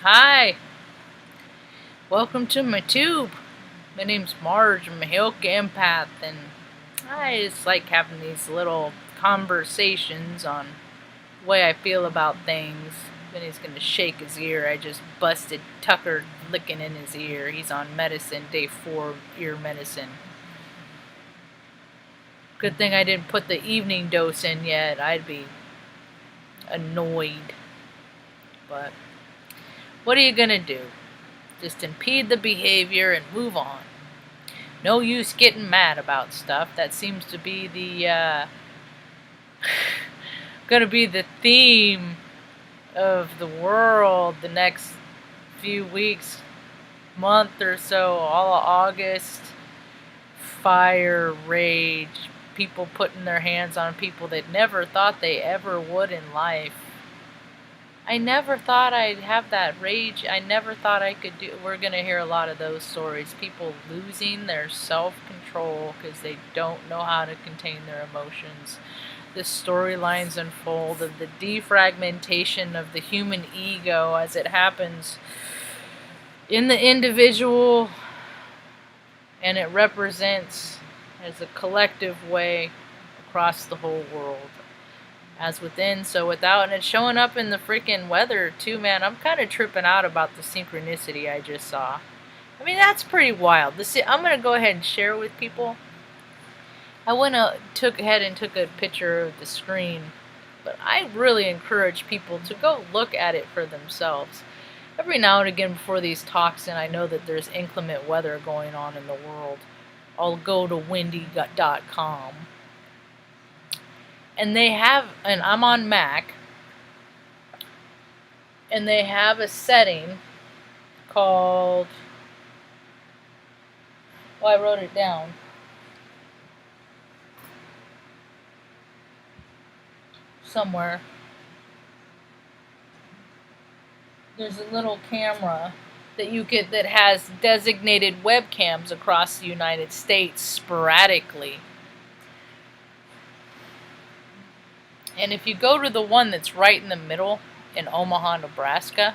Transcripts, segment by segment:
Hi, welcome to my tube. My name's Marge. I'm a Hilk empath, and I just like having these little conversations on the way I feel about things. Then he's gonna shake his ear. I just busted Tucker licking in his ear. He's on medicine, day 4, ear medicine. Good thing I didn't put the evening dose in yet. I'd be annoyed. But what are you gonna do? Just impede the behavior and move on. No use getting mad about stuff. That seems to be the gonna be the theme of the world the next few weeks, month or so. All of August, fire, rage, people putting their hands on people that never thought they ever would in life. I never thought I'd have that rage. I never thought I could do. We're going to hear a lot of those stories. People losing their self-control because they don't know how to contain their emotions. The storylines unfold of the defragmentation of the human ego as it happens in the individual, and it represents as a collective way across the whole world. As within, so without, and it's showing up in the freaking weather too, man. I'm kind of tripping out about the synchronicity I just saw. I mean, that's pretty wild. I'm gonna go ahead and share it with people. I took a picture of the screen, but I really encourage people to go look at it for themselves. Every now and again before these talks, and I know that there's inclement weather going on in the world, I'll go to windy.com. And I'm on Mac, and they have a setting called, well, I wrote it down. Somewhere. There's a little camera that has designated webcams across the United States sporadically. And if you go to the one that's right in the middle in Omaha, Nebraska,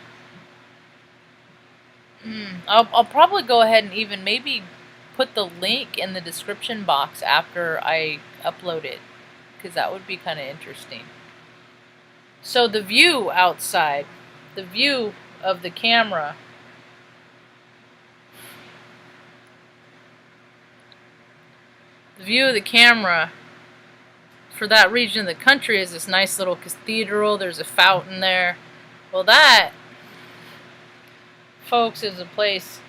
I'll probably go ahead and even maybe put the link in the description box after I upload it, because that would be kind of interesting. So the view outside, the view of the camera, for that region of the country is this nice little cathedral. There's a fountain there. Well, that, folks, is a place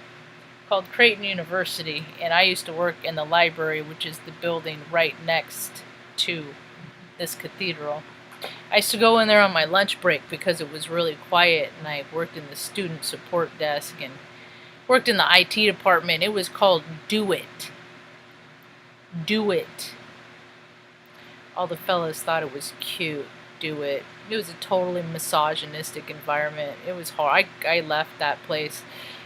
called Creighton University, and I used to work in the library, which is the building right next to this cathedral. I used to go in there on my lunch break because it was really quiet, and I worked in the student support desk and worked in the IT department. It was called Do It. Do It. All the fellas thought it was cute. Do it. It was a totally misogynistic environment. It was hard. I left that place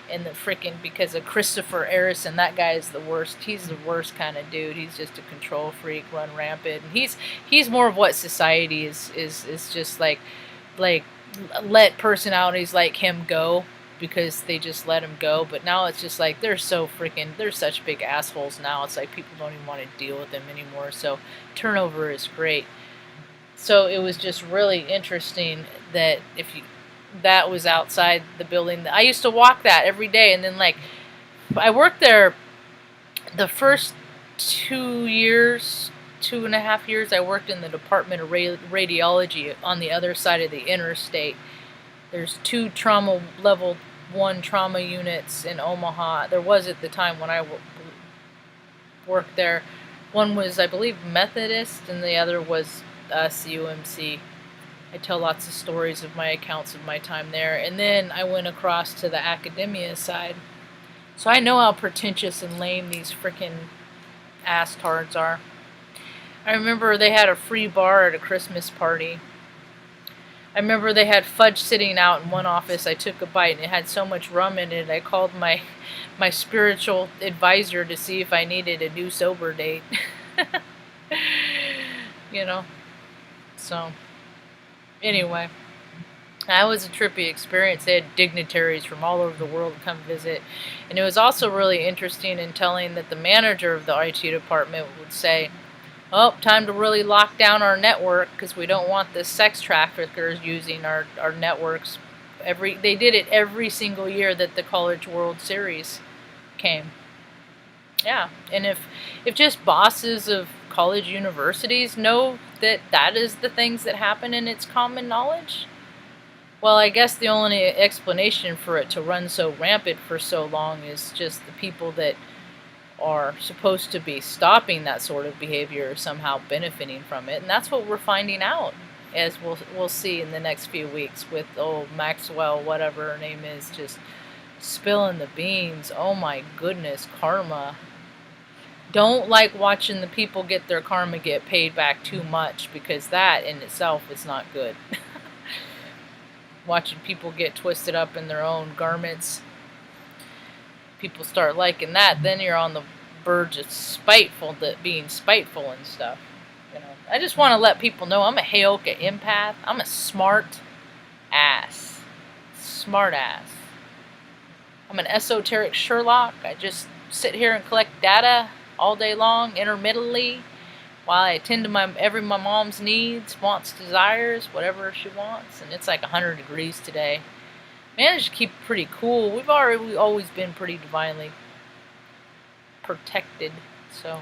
in the freaking, because of Christopher Arison. That guy is the worst. He's the worst kind of dude. He's just a control freak, run rampant. And he's more of what society is just like let personalities like him go because they just let him go. But now it's just like they're such big assholes now. It's like people don't even want to deal with them anymore. So turnover is great. So it was just really interesting that that was outside the building. I used to walk that every day, and then I worked there the first 2.5 years. I worked in the Department of Radiology on the other side of the interstate. There's 2 level 1 trauma units in Omaha. There was at the time when I worked there. One was, I believe, Methodist, and the other was UMC. I tell lots of stories of my accounts of my time there. And then I went across to the academia side. So I know how pretentious and lame these frickin' ass-tards are. I remember they had a free bar at a Christmas party. I remember they had fudge sitting out in one office. I took a bite, and it had so much rum in it, I called my spiritual advisor to see if I needed a new sober date. You know? So, anyway. That was a trippy experience. They had dignitaries from all over the world come visit. And it was also really interesting and telling that the manager of the IT department would say, oh, time to really lock down our network because we don't want the sex traffickers using our networks. They did it every single year that the College World Series came. Yeah, and if just bosses of college universities know that that is the things that happen and it's common knowledge, well, I guess the only explanation for it to run so rampant for so long is just the people that are supposed to be stopping that sort of behavior are somehow benefiting from it, and that's what we're finding out, as we'll see in the next few weeks with old Maxwell, whatever her name is, just spilling the beans. Oh my goodness, karma. Don't like watching the people get their karma get paid back too much, because that in itself is not good. Watching people get twisted up in their own garments, people start liking that, then you're on the verge of being spiteful and stuff. I just want to let people know I'm a Heyoka empath. I'm a smart ass. Smart ass. I'm an esoteric Sherlock. I just sit here and collect data all day long, intermittently, while I attend to my mom's needs, wants, desires, whatever she wants. And it's like 100 degrees today. Managed to keep it pretty cool. We've always been pretty divinely protected. So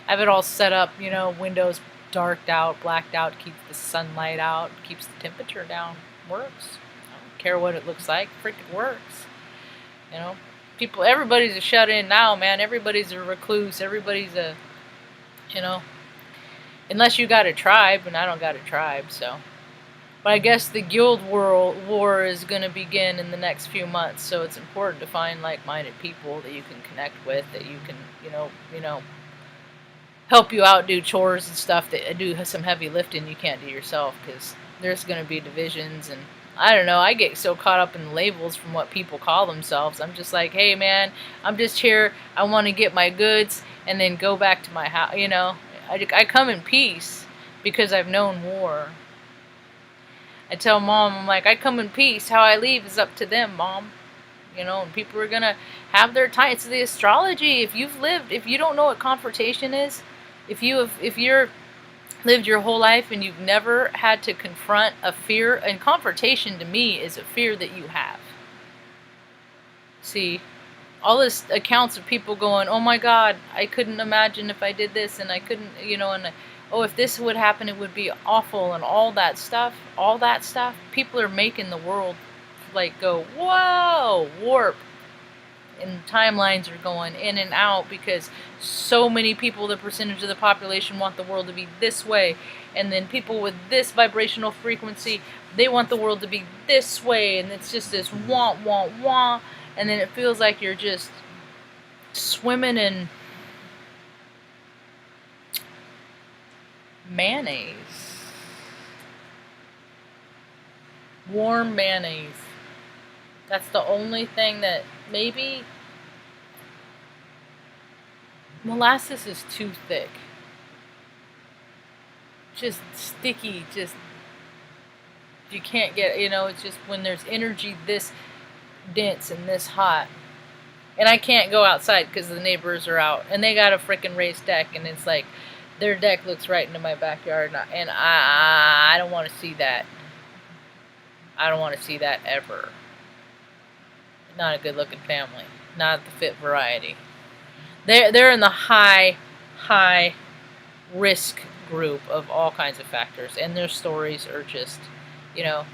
I have it all set up, windows darked out, blacked out, keeps the sunlight out, keeps the temperature down. Works. I don't care what it looks like. Freaking works. Everybody's a shut in now, man. Everybody's a recluse. Everybody's a, unless you got a tribe, and I don't got a tribe, so. But I guess the guild war is going to begin in the next few months, so it's important to find like-minded people that you can connect with, that you can, help you out do chores and stuff, that do some heavy lifting you can't do yourself, because there's going to be divisions, and I don't know, I get so caught up in labels from what people call themselves. I'm just like, hey man, I'm just here, I want to get my goods, and then go back to my house, I come in peace, because I've known war. I tell Mom, I'm like, I come in peace. How I leave is up to them, Mom. And people are going to have their time. It's the astrology. If you don't know what confrontation is, if you're lived your whole life and you've never had to confront a fear, and confrontation to me is a fear that you have. See, all this accounts of people going, oh my God, I couldn't imagine if I did this, and I couldn't, and oh, if this would happen, it would be awful, and all that stuff. People are making the world go, whoa, warp. And timelines are going in and out because so many people, the percentage of the population, want the world to be this way. And then people with this vibrational frequency, they want the world to be this way. And it's just this wah, wah, wah. And then it feels like you're just swimming in mayonnaise. Warm mayonnaise. That's the only thing that maybe molasses is too thick. Just sticky, just you can't get, it's just when there's energy this dense and this hot. And I can't go outside because the neighbors are out and they got a freaking raised deck, and it's like their deck looks right into my backyard, and I don't want to see that. I don't want to see that ever. Not a good looking family. Not the fit variety. They're in the high risk group of all kinds of factors, and their stories are just, the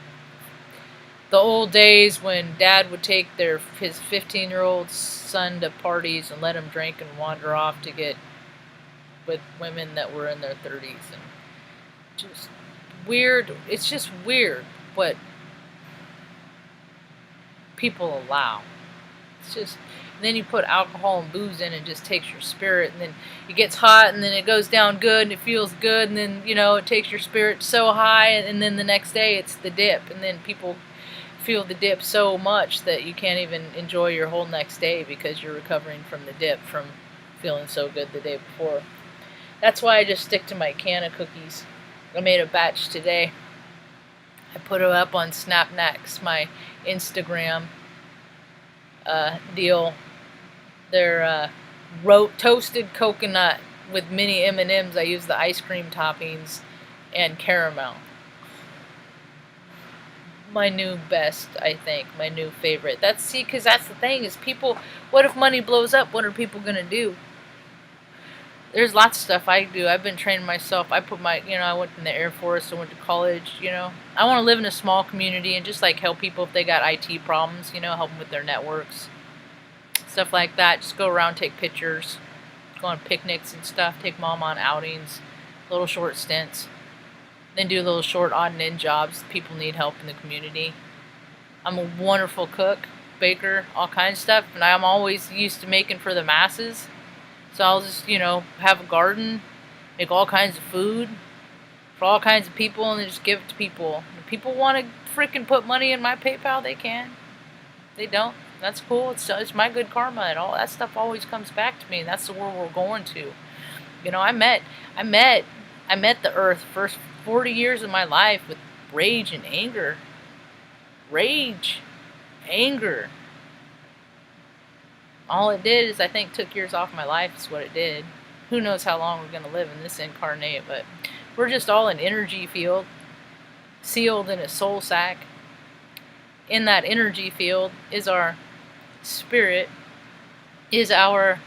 old days when Dad would take his 15-year-old son to parties and let him drink and wander off to get with women that were in their 30s, and just weird. It's just weird what people allow. It's just, and then you put alcohol and booze in, and it just takes your spirit, and then it gets hot, and then it goes down good, and it feels good, and then it takes your spirit so high, and then the next day it's the dip, and then people feel the dip so much that you can't even enjoy your whole next day because you're recovering from the dip from feeling so good the day before. That's why I just stick to my can of cookies. I made a batch today. I put it up on Snap Next, my Instagram deal. They're toasted coconut with mini M&Ms. I use the ice cream toppings and caramel. My new best, I think. My new favorite. Because that's the thing is people, what if money blows up? What are people going to do? There's lots of stuff I do. I've been training myself. I went in the Air Force. I went to college, I want to live in a small community and just like help people if they got IT problems, help them with their networks. Stuff like that. Just go around, take pictures, go on picnics and stuff, take mom on outings, little short stints. Then do little short odd and end jobs. People need help in the community. I'm a wonderful cook, baker, all kinds of stuff, and I'm always used to making for the masses. So I'll just, have a garden, make all kinds of food for all kinds of people, and then just give it to people. If people want to freaking put money in my PayPal, they can. They don't. That's cool. It's my good karma, and all that stuff always comes back to me. And that's the world we're going to. I met the earth first 40 years of my life with rage and anger. Rage, anger. All it did is, I think, took years off my life is what it did. Who knows how long we're going to live in this incarnate, but we're just all an energy field, sealed in a soul sack. In that energy field is our spirit, it's our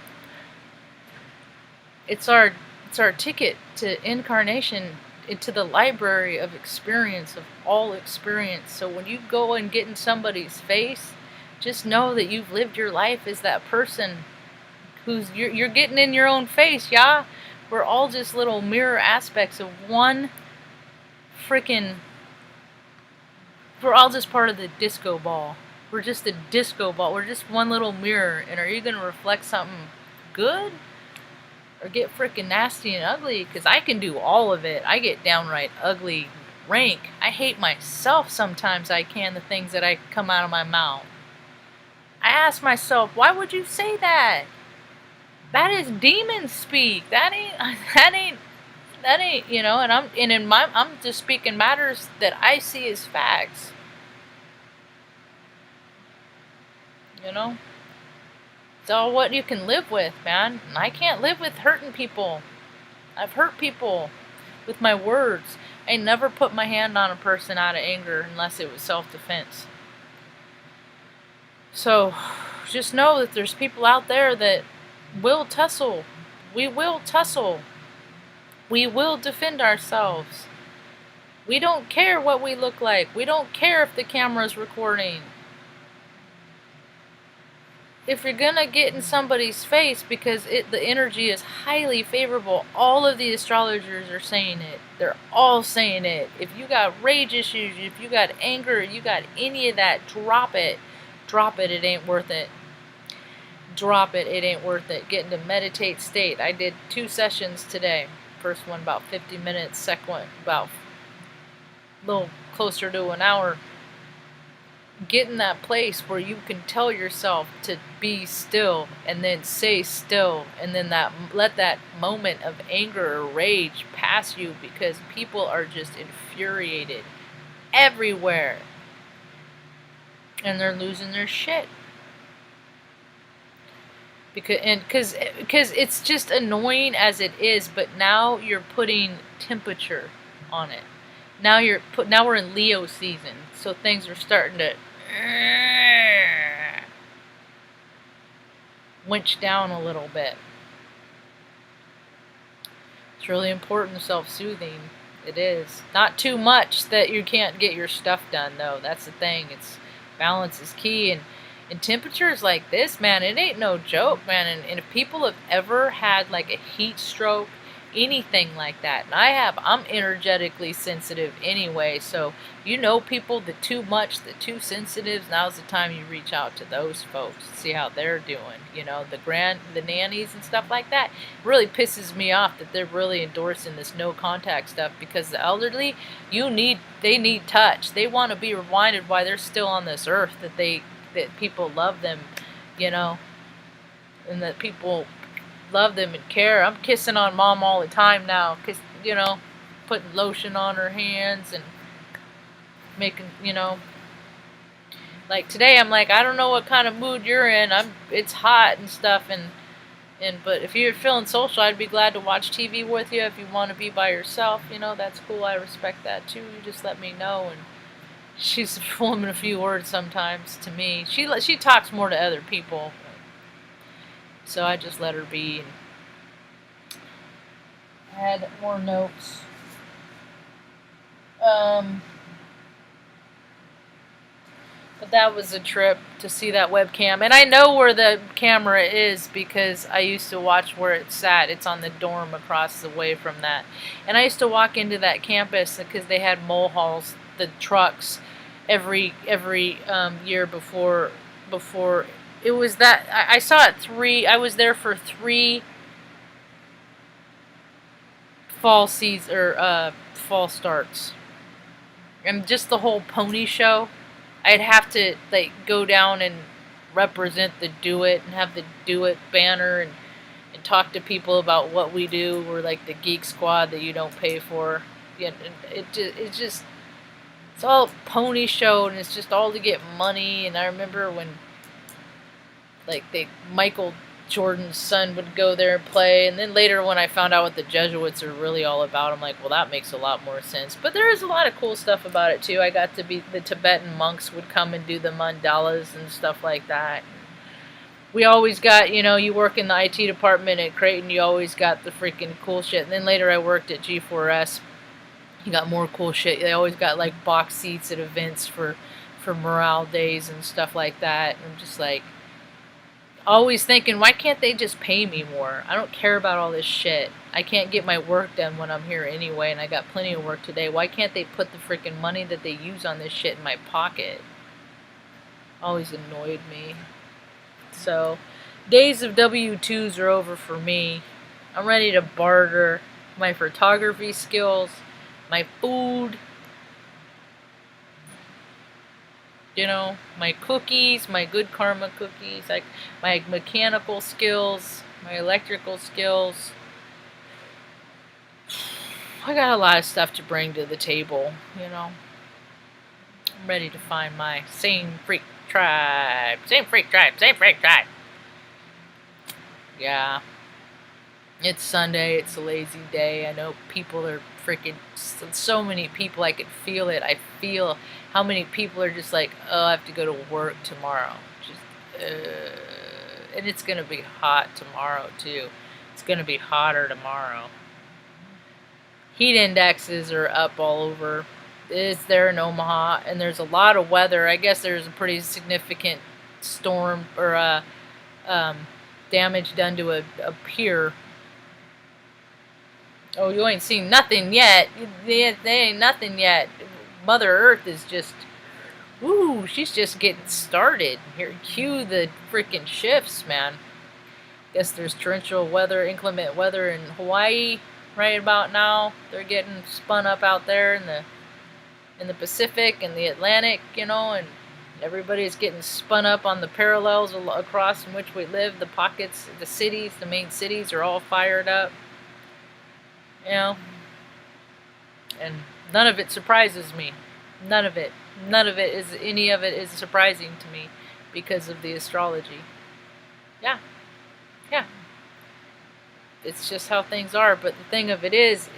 ticket to incarnation, into the library of experience, of all experience. So when you go and get in somebody's face, just know that you've lived your life as that person who's you're getting in your own face, yeah? We're all just little mirror aspects of one freaking... We're all just part of the disco ball. We're just a disco ball. We're just one little mirror. And are you going to reflect something good? Or get freaking nasty and ugly? Because I can do all of it. I get downright ugly, rank. I hate myself sometimes. I can, the things that I come out of my mouth. I ask myself, why would you say that? That is demon speak. That ain't, and I'm just speaking matters that I see as facts. It's all what you can live with, man. And I can't live with hurting people. I've hurt people with my words. I never put my hand on a person out of anger unless it was self-defense. So, just know that there's people out there that will tussle. We will tussle. We will defend ourselves. We don't care what we look like. We don't care if the camera's recording. If you're gonna get in somebody's face because the energy is highly favorable, all of the astrologers are saying it. They're all saying it. If you got rage issues, if you got anger, you got any of that, drop it. Drop it, it ain't worth it. Drop it, it ain't worth it. Get into meditate state. I did 2 sessions today. First one about 50 minutes, second one about a little closer to an hour. Get in that place where you can tell yourself to be still and then say still, and then let that moment of anger or rage pass you, because people are just infuriated everywhere and they're losing their shit. Because it's just annoying as it is, but now you're putting temperature on it. Now we're in Leo season, so things are starting to winch down a little bit. It's really important, self-soothing. It is. Not too much that you can't get your stuff done, though. That's the thing. Balance is key, and temperatures like this, man, it ain't no joke, man. And if people have ever had like a heat stroke, anything like that, and I'm energetically sensitive anyway, so people, the too much, the too sensitives, now's the time you reach out to those folks, see how they're doing. The nannies and stuff like that. It really pisses me off that they're really endorsing this no contact stuff, because the elderly, they need touch. They want to be reminded why they're still on this earth, that people love them, and that people love them and care. I'm kissing on mom all the time now, because, putting lotion on her hands and making, you know, like today I'm like, I don't know what kind of mood you're in. It's hot and stuff, but if you're feeling social, I'd be glad to watch TV with you. If you want to be by yourself, you know, that's cool. I respect that too. You just let me know. And she's full a few words sometimes to me. She talks more to other people, so I just let her be. And I had more notes. But that was a trip to see that webcam. And I know where the camera is because I used to watch where it sat. It's on the dorm across the way from that. And I used to walk into that campus because they had mole hauls, the trucks, every year before it was that. I saw it I was there for 3 fall seasons or fall starts. And just the whole pony show. I'd have to like go down and represent the Do It and have the Do It banner and talk to people about what we do. We're like the geek squad that you don't pay for. Yeah, it's all pony show and it's just all to get money. And I remember when like Michael Jordan's son would go there and play, and then later when I found out what the Jesuits are really all about, I'm like, well, that makes a lot more sense. But there is a lot of cool stuff about it too. I got to be the Tibetan monks would come and do the mandalas and stuff like that. We always got, you know, you work in the IT department at Creighton, you always got the freaking cool shit. And then later I worked at G4S. You got more cool shit. They always got like box seats at events for morale days and stuff like that. And I'm just like, always thinking, why can't they just pay me more? I don't care about all this shit. I can't get my work done when I'm here anyway, and I got plenty of work today. Why can't they put the freaking money that they use on this shit in my pocket? Always annoyed me. So, days of W-2s are over for me. I'm ready to barter my photography skills, my food, you know, my cookies, my good karma cookies, like my mechanical skills, my electrical skills. I got a lot of stuff to bring to the table, you know. I'm ready to find my same freak tribe. Same freak tribe. Same freak tribe. Yeah. It's Sunday. It's a lazy day. I know people are freaking... So many people. I could feel it. I feel how many people are just like, oh, I have to go to work tomorrow. And it's going to be hot tomorrow, too. It's going to be hotter tomorrow. Heat indexes are up all over. It's there in Omaha, and there's a lot of weather. I guess there's a pretty significant storm or damage done to a pier. Oh, you ain't seen nothing yet. They ain't nothing yet. Mother Earth is just, woo, she's just getting started. Here, cue the freaking shifts, man. Guess there's torrential weather, inclement weather in Hawaii right about now. They're getting spun up out there in the Pacific and the Atlantic, you know, and everybody's getting spun up on the parallels across in which we live. The pockets, the cities, the main cities are all fired up. You know, and none of it surprises me. None of it is, any of it is surprising to me because of the astrology. Yeah. It's just how things are. But the thing of it is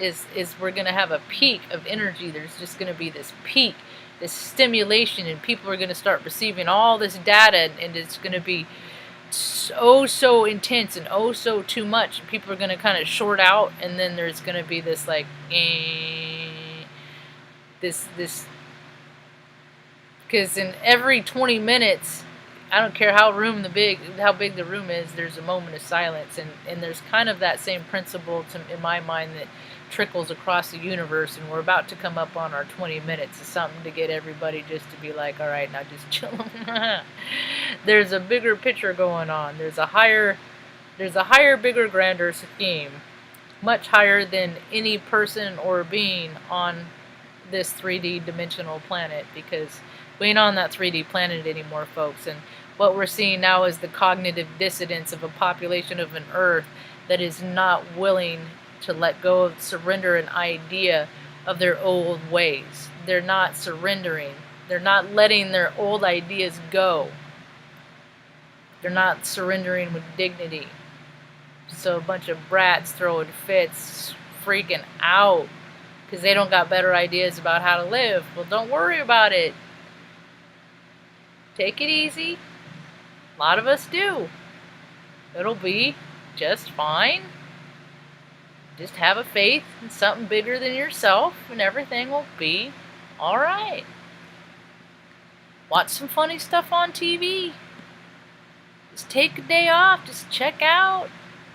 we're going to have a peak of energy. There's just going to be this peak, this stimulation, and people are going to start receiving all this data, and it's going to be so intense and so too much. People are going to kind of short out, and then there's going to be this like this because in every 20 minutes, I don't care how big the room is, there's a moment of silence, and there's kind of that same principle in my mind that trickles across the universe, and we're about to come up on our 20 minutes of something to get everybody just to be like, all right, now just chill. There's a bigger picture going on. There's a higher, bigger, grander scheme, much higher than any person or being on this 3D dimensional planet, because we ain't on that 3D planet anymore, folks. And what we're seeing now is the cognitive dissonance of a population of an Earth that is not willing to let go of, surrender an idea of their old ways. they're not surrendering. They're not letting their old ideas go. They're not surrendering with dignity. So a bunch of brats throwing fits, freaking out, because they don't got better ideas about how to live. Well, don't worry about it. Take it easy. A lot of us do. It'll be just fine. Just have a faith in something bigger than yourself, and everything will be alright. Watch some funny stuff on TV. Just take a day off. Just check out.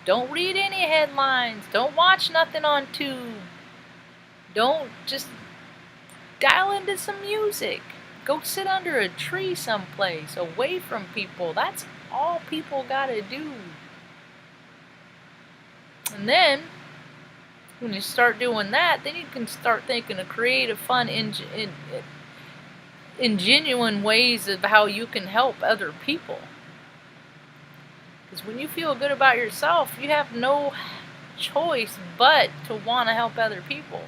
Don't read any headlines. Don't watch nothing on Tube. Don't just dial into some music. Go sit under a tree someplace, away from people. That's all people gotta do. And then, when you start doing that, then you can start thinking of creative, fun, genuine ways of how you can help other people. Because when you feel good about yourself, you have no choice but to want to help other people.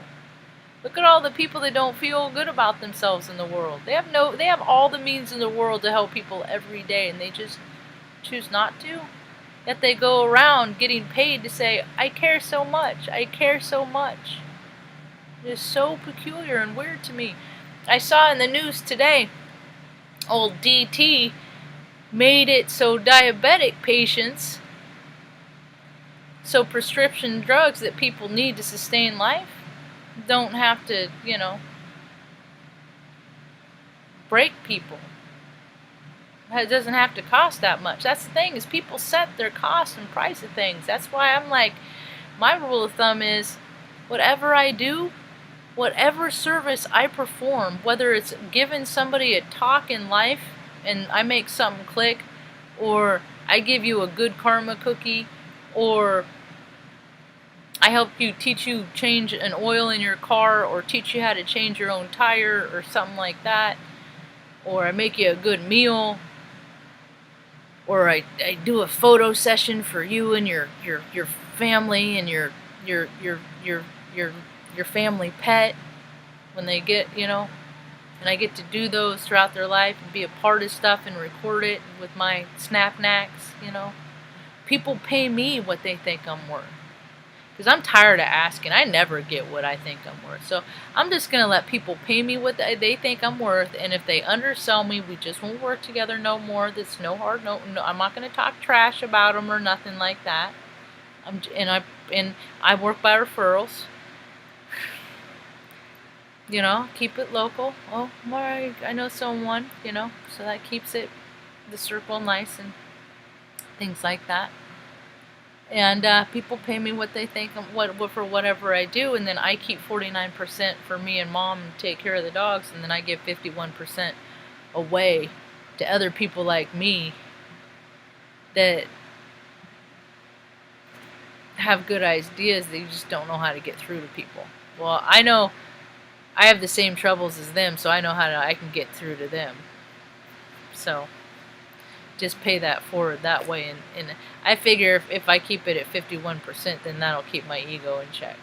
Look at all the people that don't feel good about themselves in the world. They have all the means in the world to help people every day, and they just choose not to. Yet they go around getting paid to say, I care so much, I care so much. It is so peculiar and weird to me. I saw in the news today, old DT made it so diabetic patients, so prescription drugs that people need to sustain life, don't have to, break people. It doesn't have to cost that much. That's the thing, is people set their cost and price of things. That's why I'm like, my rule of thumb is, whatever I do, whatever service I perform, whether it's giving somebody a talk in life and I make something click, or I give you a good karma cookie, or I help you, teach you change an oil in your car, or teach you how to change your own tire, or something like that, or I make you a good meal, or I do a photo session for you and your family and your family pet when they get, and I get to do those throughout their life and be a part of stuff and record it with my snap-knacks, People pay me what they think I'm worth. Because I'm tired of asking. I never get what I think I'm worth. So I'm just going to let people pay me what they think I'm worth. And if they undersell me, we just won't work together no more. That's no hard, no. I'm not going to talk trash about them or nothing like that. I work by referrals. Keep it local. Oh, Marge, I know someone, so that keeps the circle nice and things like that. And people pay me what they think for whatever I do, and then I keep 49% for me and Mom and take care of the dogs, and then I give 51% away to other people like me that have good ideas that you just don't know how to get through to people. Well, I know I have the same troubles as them, so I know I can get through to them. So just pay that forward that way, and I figure if I keep it at 51%, then that'll keep my ego in check.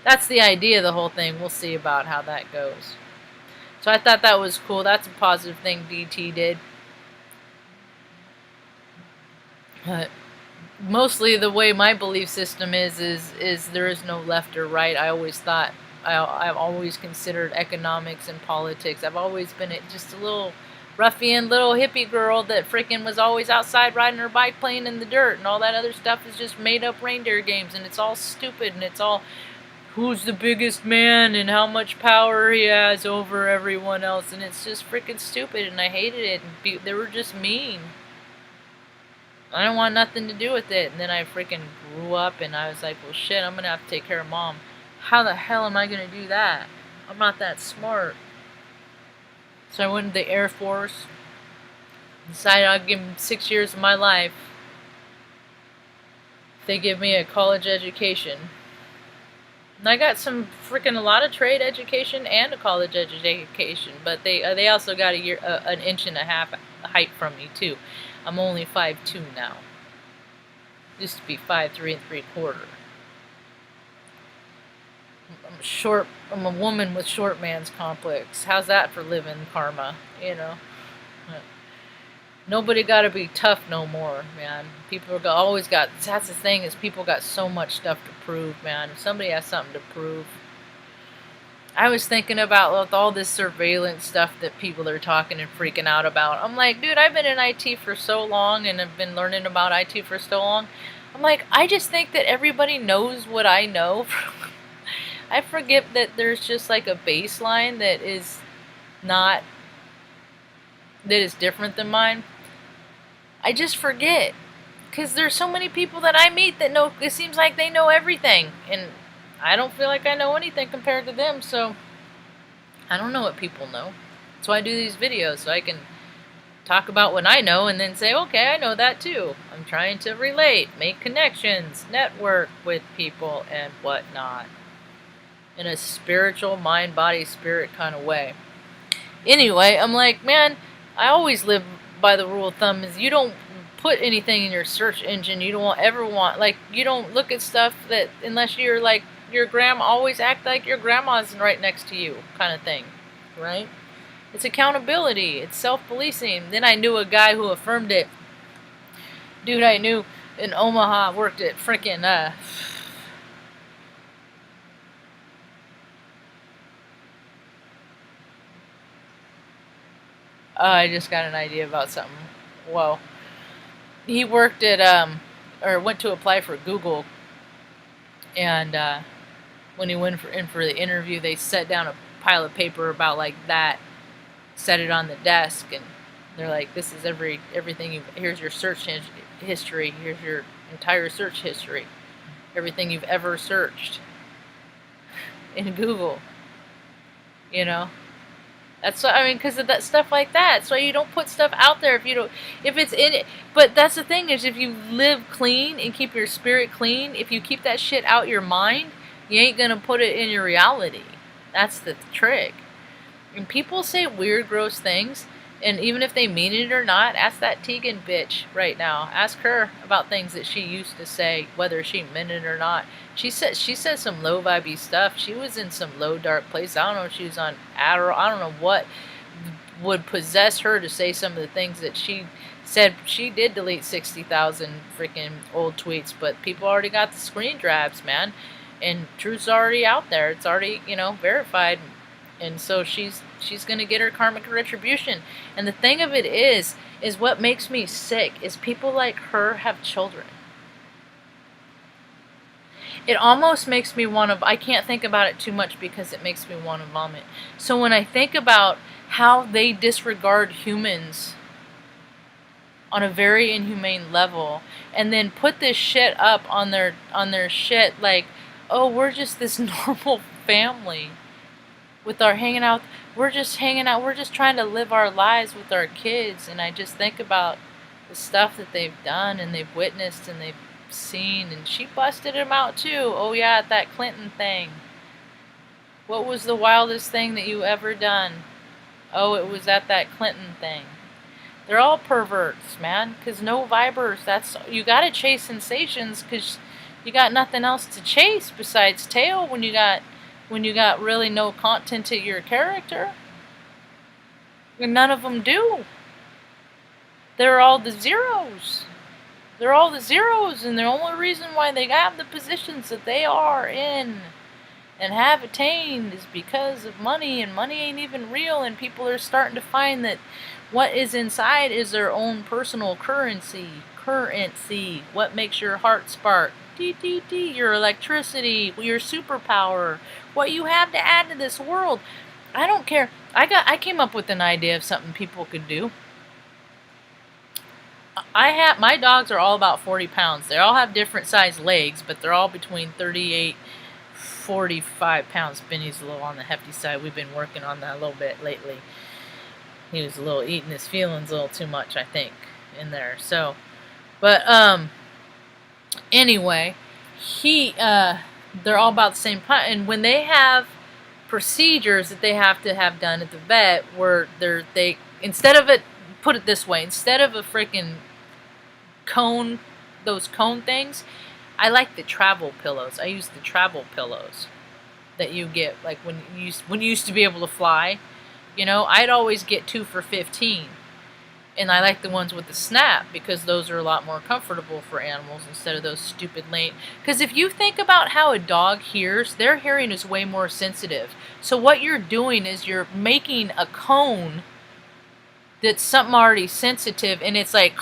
That's the idea of the whole thing. We'll see about how that goes. So I thought that was cool. That's a positive thing DT did. But mostly the way my belief system is there is no left or right. I've always considered economics and politics. I've always been just a little ruffian little hippie girl that freaking was always outside riding her bike, playing in the dirt, and all that other stuff is just made up reindeer games, and it's all stupid, and it's all who's the biggest man and how much power he has over everyone else, and it's just freaking stupid, and I hated it, and they were just mean. I didn't want nothing to do with it, and then I freaking grew up, and I was like, well shit, I'm gonna have to take care of Mom. How the hell am I gonna do that? I'm not that smart. So I went into the Air Force, decided I'd give them 6 years of my life if they give me a college education. And I got a lot of trade education and a college education, but they also got an inch and a half height from me too. I'm only 5'2" now. Used to be 5'3" and 3/4. I'm a woman with short man's complex. How's that for living karma? Nobody got to be tough no more, man. People are always got. That's the thing, is people got so much stuff to prove, man. If somebody has something to prove. I was thinking about with all this surveillance stuff that people are talking and freaking out about. I'm like, dude, I've been in IT for so long and have been learning about IT for so long. I'm like, I just think that everybody knows what I know. I forget that there's just like a baseline that is not, that is different than mine. I just forget. Because there's so many people that I meet that know, it seems like they know everything. And I don't feel like I know anything compared to them, so I don't know what people know. That's why I do these videos, so I can talk about what I know and then say, okay, I know that too. I'm trying to relate, make connections, network with people and whatnot. In a spiritual, mind, body, spirit kind of way. Anyway, I'm like, man, I always live by the rule of thumb is you don't put anything in your search engine you don't ever want. Like, you don't look at stuff that, unless you're like, your grandma, always act like your grandma's right next to you kind of thing, right? It's accountability. It's self-policing. Then I knew a guy who affirmed it. Dude I knew in Omaha worked at frickin' I just got an idea about something. Well, he worked at, or went to apply for Google, and when he went in for the interview, they set down a pile of paper about like that, set it on the desk, and they're like, this is everything here's your search history, here's your entire search history, everything you've ever searched in Google, you know? That's what I mean, because of that stuff like that. So you don't put stuff out there if it's in it. But that's the thing, is if you live clean and keep your spirit clean, if you keep that shit out your mind, you ain't gonna put it in your reality. That's the trick. And people say weird, gross things, and even if they mean it or not, ask that Tegan bitch right now. Ask her about things that she used to say, whether she meant it or not. She said some low vibey stuff. She was in some low dark place. I don't know if she was on Adderall. I don't know what would possess her to say some of the things that she said. She did delete 60,000 freaking old tweets, but people already got the screen grabs, man. And truth's already out there. It's already, verified. And so she's going to get her karmic retribution. And the thing of it is what makes me sick is people like her have children. It almost makes me want to, I can't think about it too much because it makes me want to vomit. So when I think about how they disregard humans on a very inhumane level, and then put this shit up on their shit like, oh, we're just this normal family with our hanging out, we're just hanging out, we're just trying to live our lives with our kids. And I just think about the stuff that they've done and they've witnessed and they've seen, and she busted him out too. Oh yeah, at that Clinton thing. What was the wildest thing that you ever done? Oh, it was at that Clinton thing. They're all perverts, man, because no vibers. That's, you gotta chase sensations because you got nothing else to chase besides tail when you got really no content to your character. And none of them do. They're all the zeros. They're all the zeros, and the only reason why they have the positions that they are in and have attained is because of money, and money ain't even real, and people are starting to find that what is inside is their own personal currency. What makes your heart spark? Your electricity, your superpower, what you have to add to this world. I don't care. I came up with an idea of something people could do. My dogs are all about 40 pounds. They all have different size legs, but they're all between 38, 45 pounds. Benny's a little on the hefty side. We've been working on that a little bit lately. He was a little eating his feelings a little too much, I think, in there. So, but anyway, they're all about the same point. And when they have procedures that they have to have done at the vet, where instead of it, put it this way, instead of a freaking cone, those cone things, I like the travel pillows. I use the travel pillows. that you get, like when you used to be able to fly. You know, I'd always get 2 for $15. And I like the ones with the snap because those are a lot more comfortable for animals instead of those stupid lane. Because if you think about how a dog hears, their hearing is way more sensitive. So what you're doing is you're making a cone that's something already sensitive, and it's like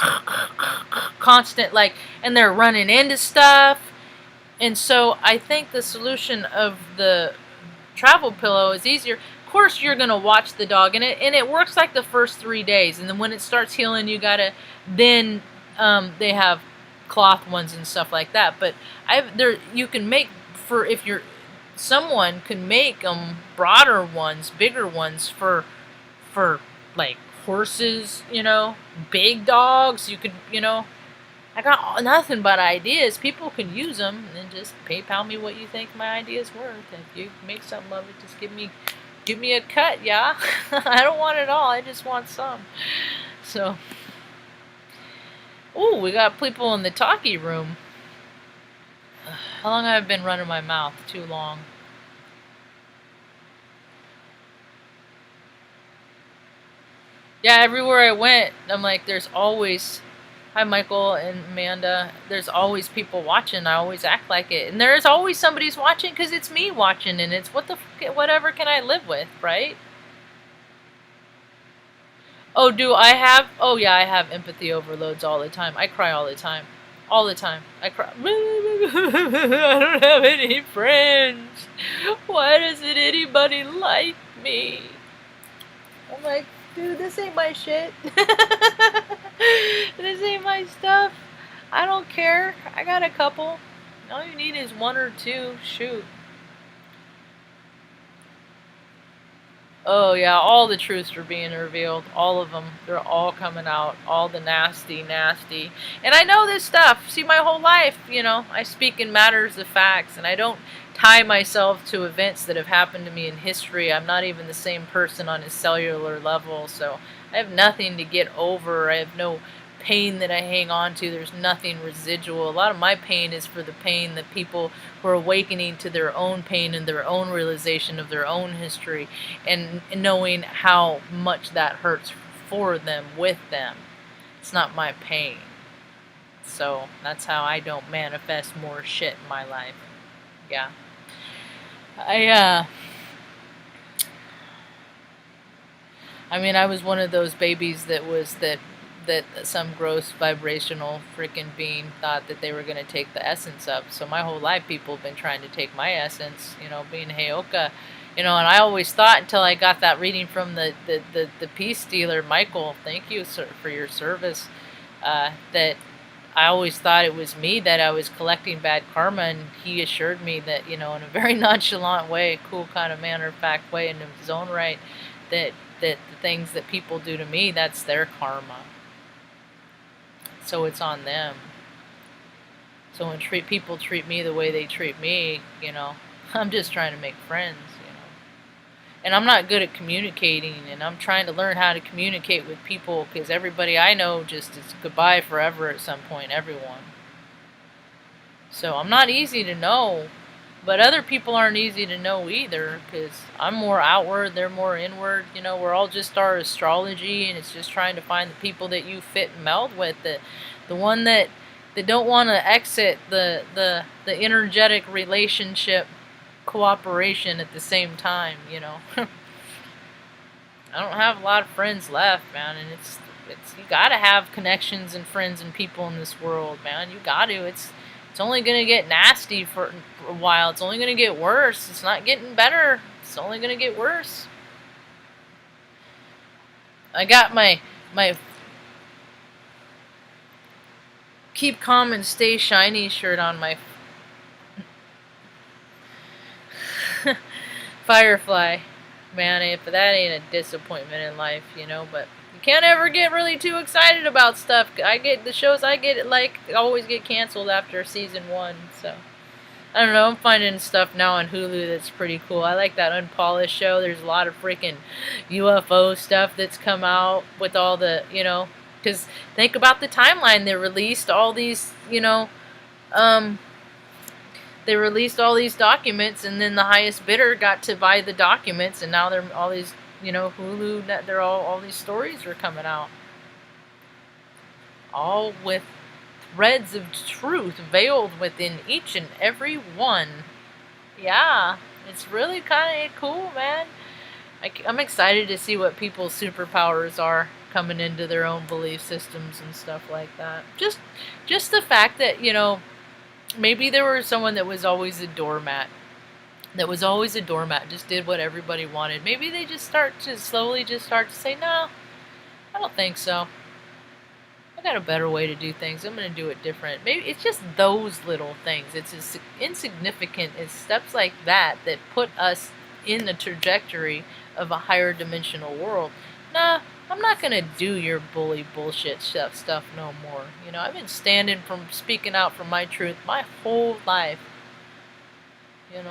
constant, like, and they're running into stuff. And so I think the solution of the travel pillow is easier. Of course, you're gonna watch the dog, and it works like the first 3 days, and then when it starts healing, you gotta then they have cloth ones and stuff like that. But you can make, for if you're someone can make them broader ones, bigger ones for like horses, you know, big dogs. You could, you know, I got nothing but ideas. People can use them, and then just PayPal me what you think my idea's worth. If you make something of it, just give me a cut, yeah. I don't want it all. I just want some. So, ooh, we got people in the talkie room. How long have I been running my mouth? Too long. Yeah, everywhere I went, I'm like, there's always, hi Michael and Amanda, there's always people watching. I always act like it. And there's always somebody's watching because it's me watching, and it's whatever can I live with, right? Oh, do I have? Oh, yeah, I have empathy overloads all the time. I cry all the time. All the time. I cry. I don't have any friends. Why doesn't anybody like me? I'm like, dude, this ain't my shit. This ain't my stuff. I don't care. I got a couple. All you need is 1 or 2. Shoot. Oh yeah, all the truths are being revealed. All of them. They're all coming out. All the nasty, nasty. And I know this stuff. See, my whole life, you know, I speak in matters of facts, and I don't tie myself to events that have happened to me in history. I'm not even the same person on a cellular level, so I have nothing to get over. I have no pain that I hang on to. There's nothing residual. A lot of my pain is for the pain that people who are awakening to their own pain and their own realization of their own history, and knowing how much that hurts for them, with them. It's not my pain. So that's how I don't manifest more shit in my life. Yeah. I mean, I was one of those babies that some gross vibrational freaking being thought that they were going to take the essence of. So my whole life people have been trying to take my essence, you know, being Heyoka, you know, and I always thought, until I got that reading from the peace dealer, Michael, thank you, sir, for your service, that I always thought it was me, that I was collecting bad karma, and he assured me that, you know, in a very nonchalant way, cool kind of matter-of-fact way, in his own right, that the things that people do to me, that's their karma. So it's on them. So when people treat me the way they treat me, you know, I'm just trying to make friends, you know. And I'm not good at communicating, and I'm trying to learn how to communicate with people, because everybody I know just is goodbye forever at some point, everyone. So I'm not easy to know, but other people aren't easy to know either, because I'm more outward, they're more inward. You know, we're all just our astrology, and it's just trying to find the people that you fit and meld with, the one that don't want to exit the energetic relationship cooperation at the same time, you know. I don't have a lot of friends left, man, and it's you gotta have connections and friends and people in this world, man. You got to. It's only gonna get nasty for a while. It's only gonna get worse. It's not getting better. It's only gonna get worse. I got my Keep Calm and Stay Shiny shirt on my Firefly. Man, if that ain't a disappointment in life, you know, but you can't ever get really too excited about stuff. The shows I get, like, always get canceled after season 1, so I don't know, I'm finding stuff now on Hulu that's pretty cool. I like that Unpolished show. There's a lot of freaking UFO stuff that's come out with all the, you know, because think about the timeline. They released all these, you know, they released all these documents, and then the highest bidder got to buy the documents, and now they're all these, Hulu, they're all these stories are coming out, all with threads of truth veiled within each and every one. Yeah, it's really kind of cool, man. I'm excited to see what people's superpowers are coming into their own belief systems and stuff like that. Just the fact that, maybe there was someone that was always a doormat. Just did what everybody wanted. Maybe they just slowly start to say, no, I don't think so. I got a better way to do things. I'm going to do it different. Maybe it's just those little things. It's as insignificant as steps like that put us in the trajectory of a higher dimensional world. Nah, I'm not going to do your bully bullshit stuff no more. I've been speaking out for my truth my whole life. And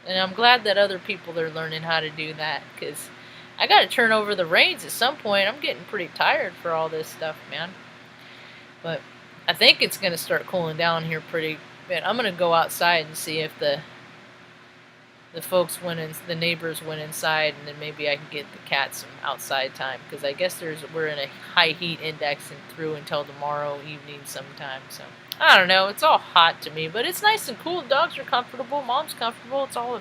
I'm glad that other people are learning how to do that, because I got to turn over the reins at some point. I'm getting pretty tired for all this stuff, man. But I think it's going to start cooling down here pretty bit. I'm going to go outside and see if the neighbors went inside, and then maybe I can get the cats some outside time, because I guess we're in a high heat index and through until tomorrow evening sometime. So I don't know. It's all hot to me, but it's nice and cool. Dogs are comfortable. Mom's comfortable. It's all